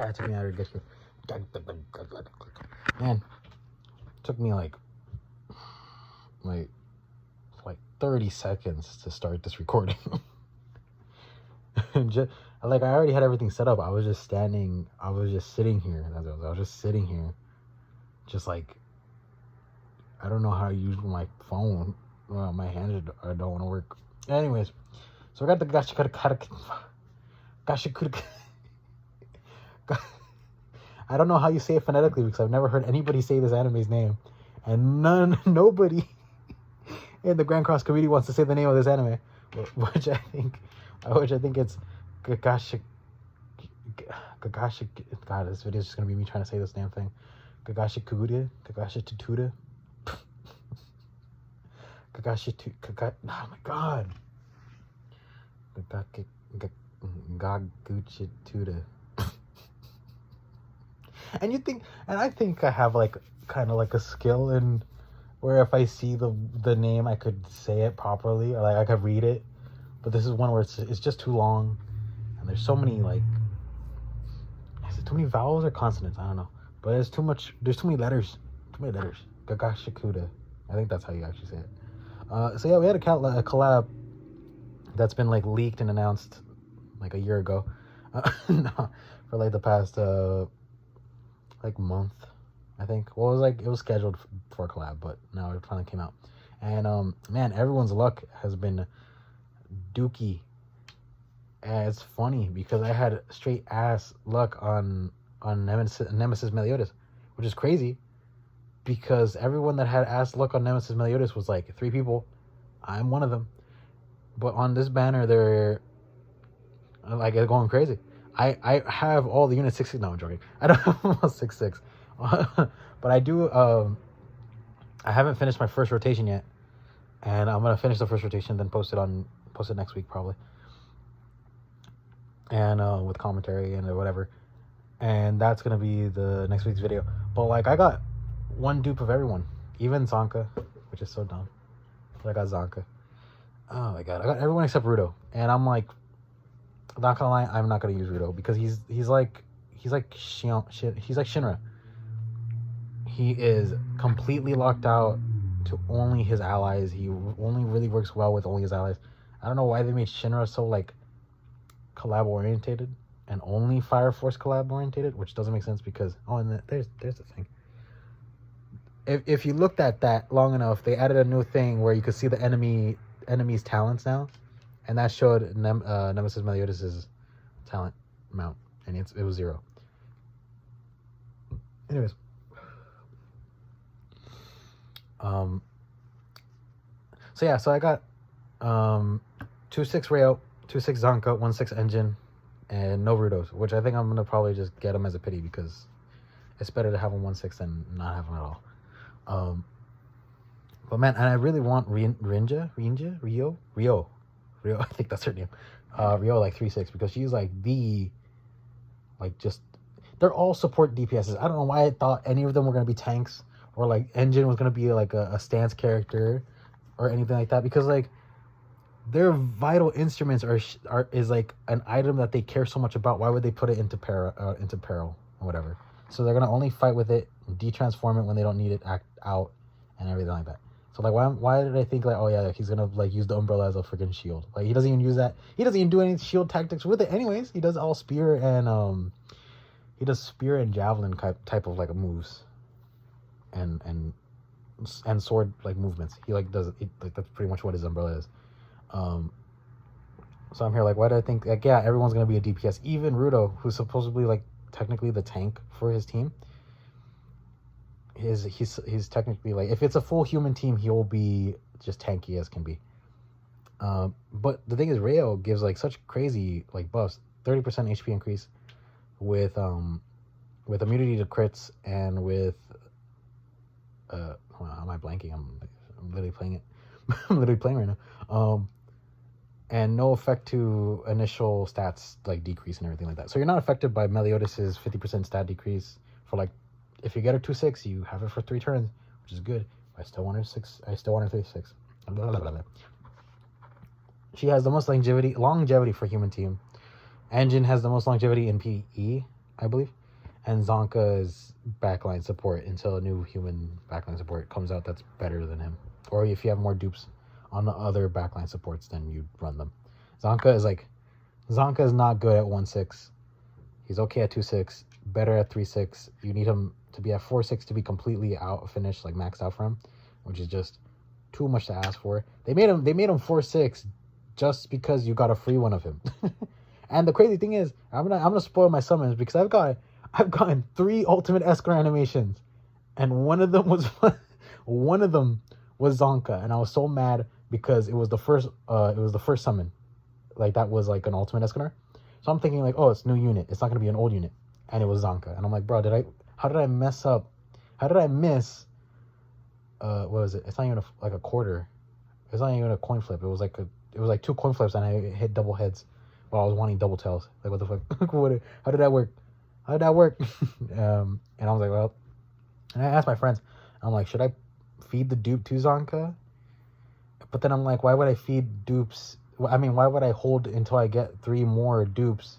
it took me out of Gachiakuta. Man, it took me like 30 seconds to start this recording. Just, like, I already had everything set up. I was just sitting here. I was just sitting here. Just like, I don't know how to use my phone. Well, my hands don't want to work. Anyways, so I got the gachiakuta. I don't know how you say it phonetically because I've never heard anybody say this anime's name, and nobody in the Grand Cross community wants to say the name of this anime, which I think it's Gagashi. God, this video is just gonna be me trying to say this damn thing. Gachiakuta. Oh my god. Gaguchituda. And I think I have like kind of like a skill in where if I see the name I could say it properly, or like I could read it. But this is one where it's just too long, and there's so many like, is it too many vowels or consonants? I don't know. But there's too many letters. Gachiakuta. I think that's how you actually say it. So yeah, we had a collab that's been like leaked and announced like a year ago. No, for like the past like month, I think. Well, it was scheduled for a collab, but now it finally came out. And man, everyone's luck has been dookie. And it's funny because I had straight ass luck on Nemesis Meliodas, which is crazy because everyone that had ass luck on Nemesis Meliodas was like 3 people. I'm one of them. But on this banner, they're like going crazy. I have all the units 6-6. No, I'm joking. I don't have all 6-6. But I do. I haven't finished my first rotation yet, and I'm gonna finish the first rotation, then post it next week probably, and with commentary and whatever, and that's gonna be the next week's video. But like, I got one dupe of everyone, even Zonka, which is so dumb. But I got Zonka. Oh my god, I got everyone except Rudo, and I'm like, not gonna lie, I'm not gonna use Rudo because he's like Shinra. He is completely locked out to only his allies. He only really works well with only his allies. I don't know why they made Shinra so like collab orientated and only Fire Force collab orientated, which doesn't make sense because and there's the thing. If you looked at that long enough, they added a new thing where you could see the enemy's talents now, and that showed Nemesis Meliodas' talent amount, and it was 0. Anyways, so I got 2-6 Rayo, 2-6 Zonka, 1-6 Engine, and no Rudos, which I think I'm gonna probably just get them as a pity because it's better to have them 1-6 than not have them at all. But man, and I really want Rio, I think that's her name. Rio like 3-6 because she's like they're all support DPSs. I don't know why I thought any of them were gonna be tanks or like Engine was gonna be like a stance character or anything like that, because like their vital instruments is like an item that they care so much about. Why would they put it into peril or whatever? So they're gonna only fight with it, de-transform it when they don't need it out, and everything like that. So like, why did I think like, oh yeah, he's gonna like use the umbrella as a freaking shield? Like he doesn't even use that. He doesn't even do any shield tactics with it. Anyways, he does all spear and javelin type of like moves, and sword like movements. He like does it like that's pretty much what his umbrella is. So I'm here like, why do I think like, yeah, everyone's gonna be a DPS, even Rudo, who's supposedly like technically the tank for his team. He's technically like, if it's a full human team, he'll be just tanky as can be. But the thing is, Rayo gives like such crazy like buffs, 30% HP increase with immunity to crits and with hold on, am I blanking? I'm literally playing it. I'm literally playing right now. And no effect to initial stats like decrease and everything like that. So you're not affected by Meliodas' 50% stat decrease for like, if you get her 2-6, you have it for 3 turns, which is good. I still want her 6. I still want her 3-6. Blah, blah, blah, blah. She has the most longevity for human team. Engine has the most longevity in PE, I believe. And Zonka is backline support until a new human backline support comes out that's better than him. Or if you have more dupes on the other backline supports, then you run them. Zonka is not good at 1-6. He's okay at 2-6, better at 3-6. You need him to be at 4-6 to be completely out finished, like maxed out for him, which is just too much to ask for. They made him 4-6 just because you got a free one of him. And the crazy thing is, I'm gonna spoil my summons because I've gotten 3 ultimate Escar animations, and one of them was Zonka, and I was so mad because it was the first summon, like that was like an ultimate Escar. So I'm thinking like, oh, it's new unit, it's not gonna be an old unit, and it was Zonka, and I'm like, bro, how did I mess up? How did I miss? What was it? It's not even like a quarter. It's not even a coin flip. It was like 2 coin flips, and I hit double heads while I was wanting double tails. Like, what the fuck? How did that work? How did that work? And I was like, well, and I asked my friends, I'm like, should I feed the dupe to Zonka? But then I'm like, why would I feed dupes? I mean, why would I hold until I get 3 more dupes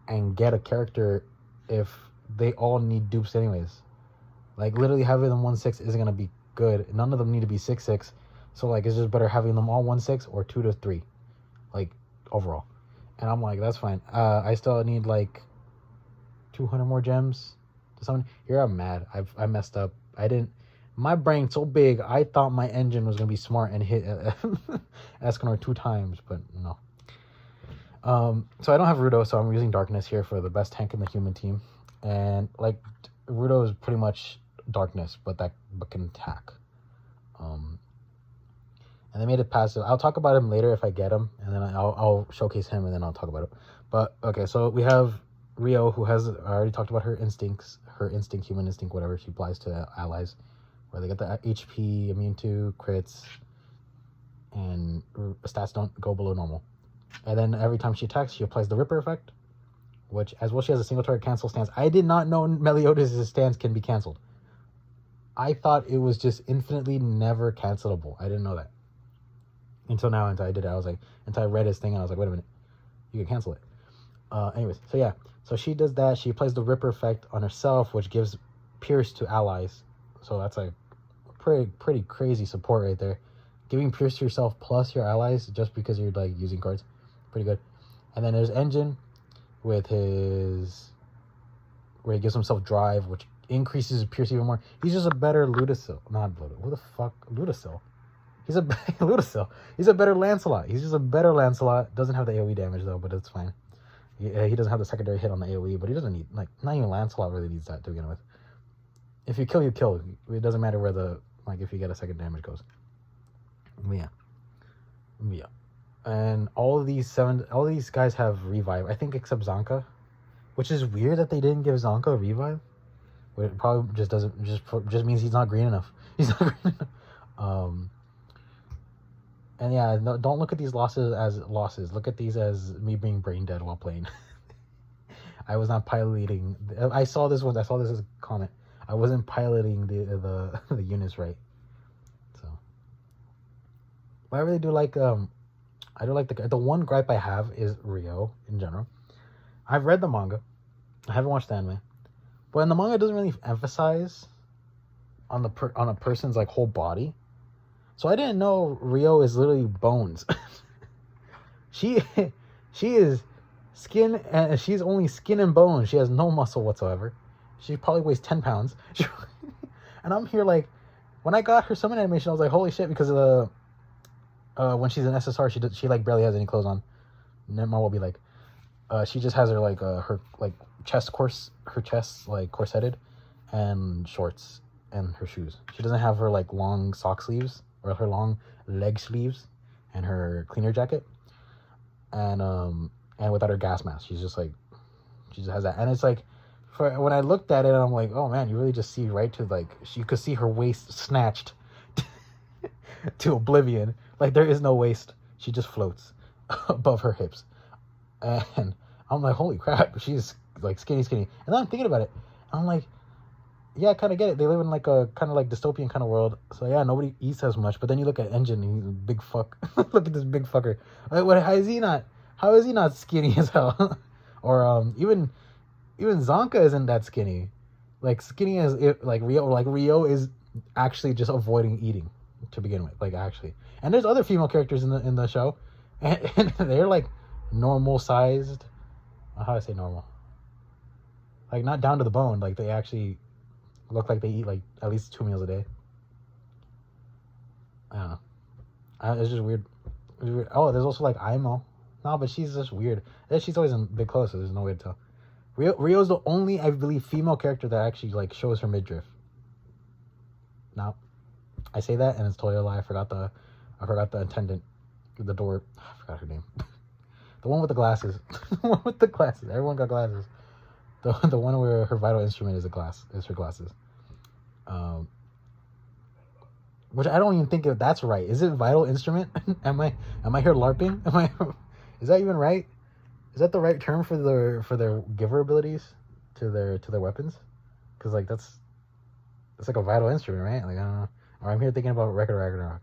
and get a character if they all need dupes anyways? Like, literally having them 1-6 isn't going to be good. None of them need to be 6-6. So, like, it's just better having them all 1-6 or 2-3, like, overall. And I'm like, that's fine. I still need, like, 200 more gems to summon. Here I'm mad. I messed up. My brain's so big, I thought my engine was going to be smart and hit Escanor 2 times, but no. So I don't have Rudo, so I'm using Darkness here for the best tank in the human team. And, like, Rudo is pretty much Darkness, but can attack. And they made it passive. I'll talk about him later if I get him, and then I'll showcase him, and then I'll talk about it. But, okay, so we have Rio, who has, I already talked about her instincts, human instinct, whatever she applies to allies, where they get the HP, immune to crits, and stats don't go below normal. And then every time she attacks, she applies the Ripper effect, which, as well, she has a single target cancel stance. I did not know Meliodas' stance can be canceled. I thought it was just infinitely never cancelable. I didn't know that. Until I did it. I was like, until I read his thing, and I was like, wait a minute, you can cancel it. Anyways, so yeah. So she does that. She applies the Ripper effect on herself, which gives Pierce to allies. So that's like pretty crazy support right there. Giving Pierce to yourself plus your allies just because you're like using cards. Pretty good. And then there's Engine with where he gives himself drive, which increases Pierce even more. He's just a better Ludicil. Not Ludicil. Who the fuck? Ludicil. He's a Ludicil. He's a better Lancelot. He's just a better Lancelot. Doesn't have the AoE damage though, but it's fine. He doesn't have the secondary hit on the AoE, but he doesn't need, like, not even Lancelot really needs that to begin with. If you kill, you kill. It doesn't matter where if you get a second damage goes. But yeah. And all of these guys have revive, I think, except Zonka, which is weird that they didn't give Zonka a revive. It probably just means he's not green enough. He's not green enough. And yeah, no, don't look at these losses as losses. Look at these as me being brain dead while playing. I was not piloting. I saw this as a comment. I wasn't piloting the units right. So, but I really do like I do like the one gripe I have is Rio in general. I've read the manga. I haven't watched the anime, but in the manga it doesn't really emphasize on a person's like whole body. So I didn't know Rio is literally bones. She is skin, and she's only skin and bone. She has no muscle whatsoever. She probably weighs 10 pounds. And I'm here like, when I got her summon animation, I was like, holy shit, because of when she's in SSR, she like barely has any clothes on. Nemar will be like, she just has her like her like chest like corseted, and shorts and her shoes. She doesn't have her like long sock sleeves or her long leg sleeves and her cleaner jacket, and without her gas mask. She just has that, and it's like, when I looked at it, I'm like, oh man, you really just see right to like, you could see her waist snatched to oblivion. Like, there is no waist. She just floats above her hips. And I'm like, holy crap, she's like skinny. And then I'm thinking about it. I'm like, yeah, I kind of get it. They live in like a kind of like dystopian kind of world. So yeah, nobody eats as much. But then you look at Engine, and he's a big fuck. Look at this big fucker. Like, how is he not skinny as hell? Or even Even Zonka isn't that skinny. Like skinny as it, like Rio is actually just avoiding eating to begin with. Like actually, and there's other female characters in the show, and they're like normal sized. How do I say normal? Like not down to the bone. Like they actually look like they eat like at least 2 meals a day. I don't know. It's just weird. It's weird. Oh, there's also like Imo. No, but she's just weird. She's always in big clothes, so there's no way to tell. Rio's the only, I believe, female character that actually like shows her midriff. Now, I say that and it's totally a lie. I forgot the attendant, the door. I forgot her name. The one with the glasses. The one with the glasses. Everyone got glasses. The one where her vital instrument is her glasses. Which I don't even think if that's right. Is it vital instrument? am I here LARPing? Is that even right? Is that the right term for their giver abilities to their weapons? Because like that's like a vital instrument, right? Like I don't know. Or I'm here thinking about Record Ragnarok.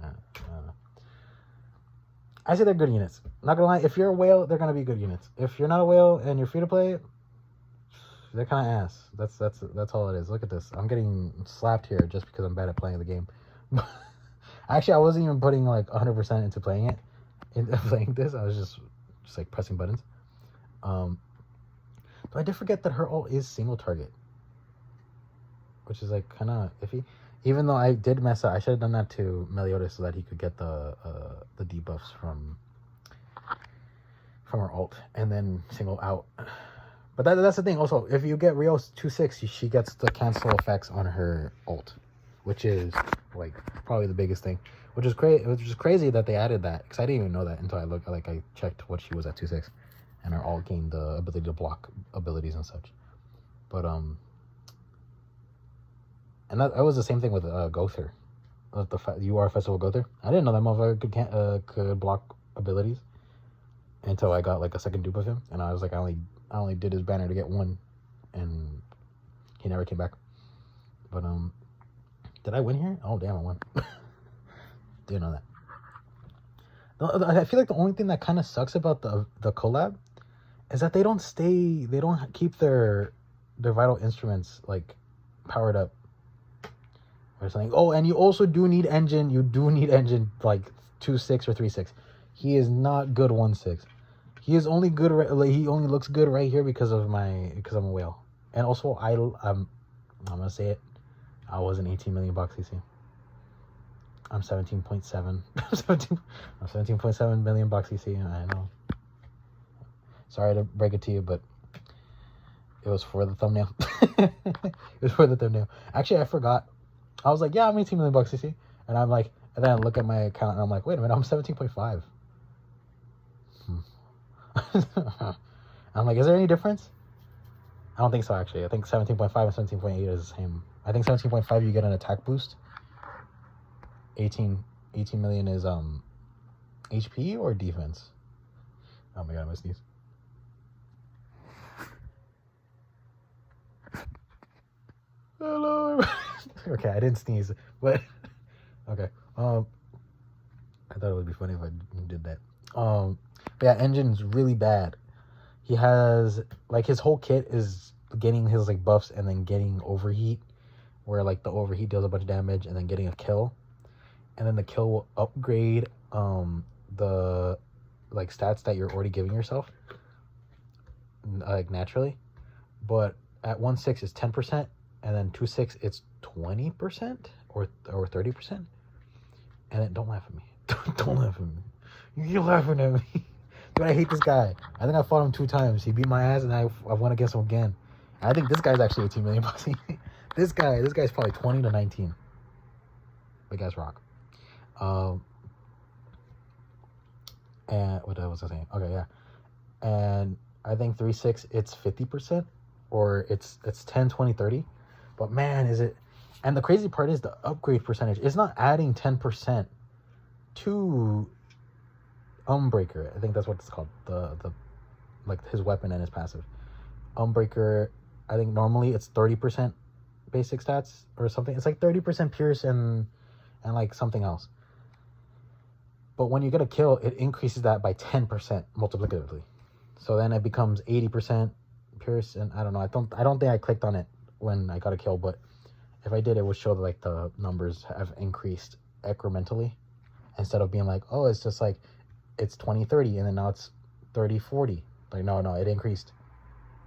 I don't know. I say they're good units. Not gonna lie, if you're a whale, they're gonna be good units. If you're not a whale and you're free to play, they're kind of ass. That's all it is. Look at this. I'm getting slapped here just because I'm bad at playing the game. Actually, I wasn't even putting like 100% into playing it. Playing this, I was just like pressing buttons. But I did forget that her ult is single target, which is like kind of iffy. Even though I did mess up, I should have done that to Meliodas so that he could get the debuffs from her ult and then single out. But that's the thing. Also, if you get Rio's 2/6, she gets the cancel effects on her ult, which is like probably the biggest thing. Which is crazy that they added that, because I didn't even know that until I checked what she was at 2/6, and her ult gained the ability to block abilities and such. But and that was the same thing with Gother, the UR Festival Gother. I didn't know that motherfucker could block abilities until I got like a second dupe of him, and I was like, I only did his banner to get one, and he never came back. But did I win here? Oh damn, I won. Didn't know that. I feel like the only thing that kind of sucks about the collab is that they don't keep their vital instruments like powered up or something. Oh, and you also do need engine. You do need engine like 2/6 or 3/6. He is not good 1/6. He is only good. He only looks good right here because I'm a whale. And also I'm gonna say it. I was an 18 million box CC. I'm 17.7. I'm 17.7 million box CC. I know. Sorry to break it to you, but it was for the thumbnail. It was for the thumbnail. Actually, I forgot. I was like, yeah, I'm 18 million bucks CC, and I'm like, and then I look at my account and I'm like, wait a minute, I'm 17.5. I'm like, is there any difference? I don't think so, actually. I think 17.5 and 17.8 is the same. I think 17.5 you get an attack boost. 18 million is HP or defense. Oh my god, I'm gonna sneeze. Hello. Okay, I didn't sneeze, but okay. I thought it would be funny if I did that. But yeah, engine's really bad. He has like his whole kit is getting his like buffs and then getting overheat, where like the overheat deals a bunch of damage and then getting a kill, and then the kill will upgrade the like stats that you're already giving yourself like naturally, but at 1/6 it's 10%, and then 2/6 it's 20% or 30%. And then don't laugh at me. Don't laugh at me. You're laughing at me. Dude, I hate this guy. I think I fought him 2 times. He beat my ass, and I went against him again. I think this guy's actually 18 million bucks. This guy's probably 20 to 19. Big ass rock. And what was I saying? Okay, yeah. And I think 3/6 it's 50%, or it's 10, 20, 30. But man, is it? And the crazy part is the upgrade percentage. It's not adding 10% to Umbreaker. I think that's what it's called. The like his weapon and his passive. Umbreaker, I think normally it's 30% basic stats or something. It's like 30% pierce and like something else. But when you get a kill, it increases that by 10% multiplicatively. So then it becomes 80%, Pierce, and I don't know. I don't think I clicked on it when I got a kill, but if I did, it would show that like the numbers have increased incrementally instead of being like, oh, it's just like it's 20-30 and then now it's 30-40. Like no, it increased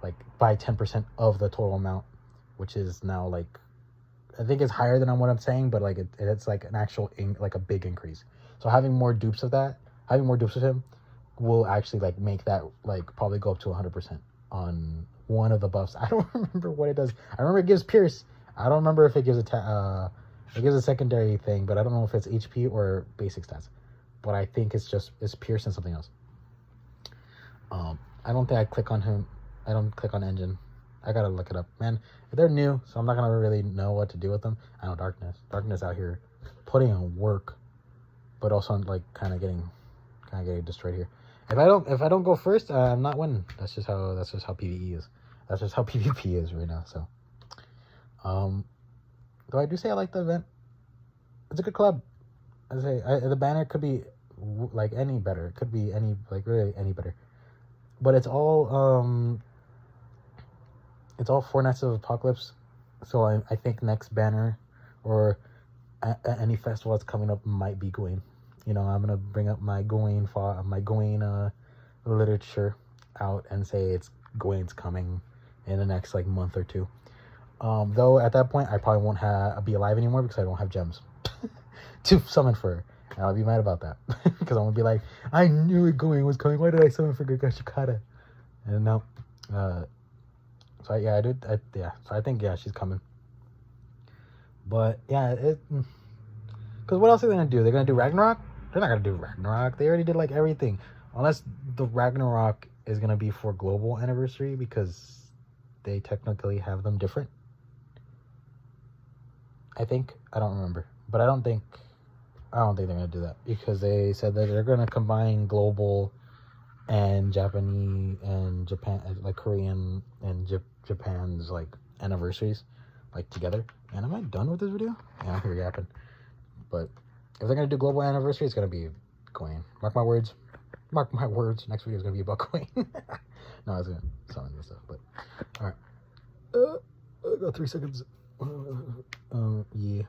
like by 10% of the total amount, which is now like I think it's higher than what I'm saying, but like it's like an actual like a big increase. So having more dupes of him will actually like make that like probably go up to 100% on one of the buffs. I don't remember what it does. I remember it gives Pierce. I don't remember if it gives a secondary thing, but I don't know if it's HP or basic stats. But I think it's Pierce and something else. I don't think I click on him. I don't click on engine. I gotta look it up, man. They're new, so I'm not gonna really know what to do with them. I know Darkness out here putting in work, but also like kind of getting destroyed here. If I don't go first, I'm not winning. That's just how PvE is. That's just how PvP is right now. So, though I do say I like the event. It's a good club. I say the banner could be like any better. It could be really any better. But it's all Four Nights of Apocalypse. So I think next banner or any festival that's coming up might be Gawain. You know, I'm gonna bring up my Gawain literature out and say Gawain's coming in the next like month or two. Though at that point I probably won't be alive anymore because I don't have gems to summon for her. And I'll be mad about that because I'm gonna be like, I knew Gawain was coming. Why did I summon for gachiakuta? And no. So yeah, I did. So I think she's coming. But yeah, because what else are they gonna do? They're gonna do Ragnarok? They're not gonna do Ragnarok. They already did like everything, unless the Ragnarok is gonna be for global anniversary because they technically have them different. I think I don't remember, but I don't think they're gonna do that because they said that they're gonna combine global and Japanese and Japan, like Korean and Japan's like anniversaries, like together. And am I done with this video? Yeah, I'm here yapping. But if they're gonna do global anniversary, it's gonna be Gawain. Mark my words. Next video is gonna be about Gawain. No, I was gonna summon this stuff, but all right. I got 3 seconds. Yeah.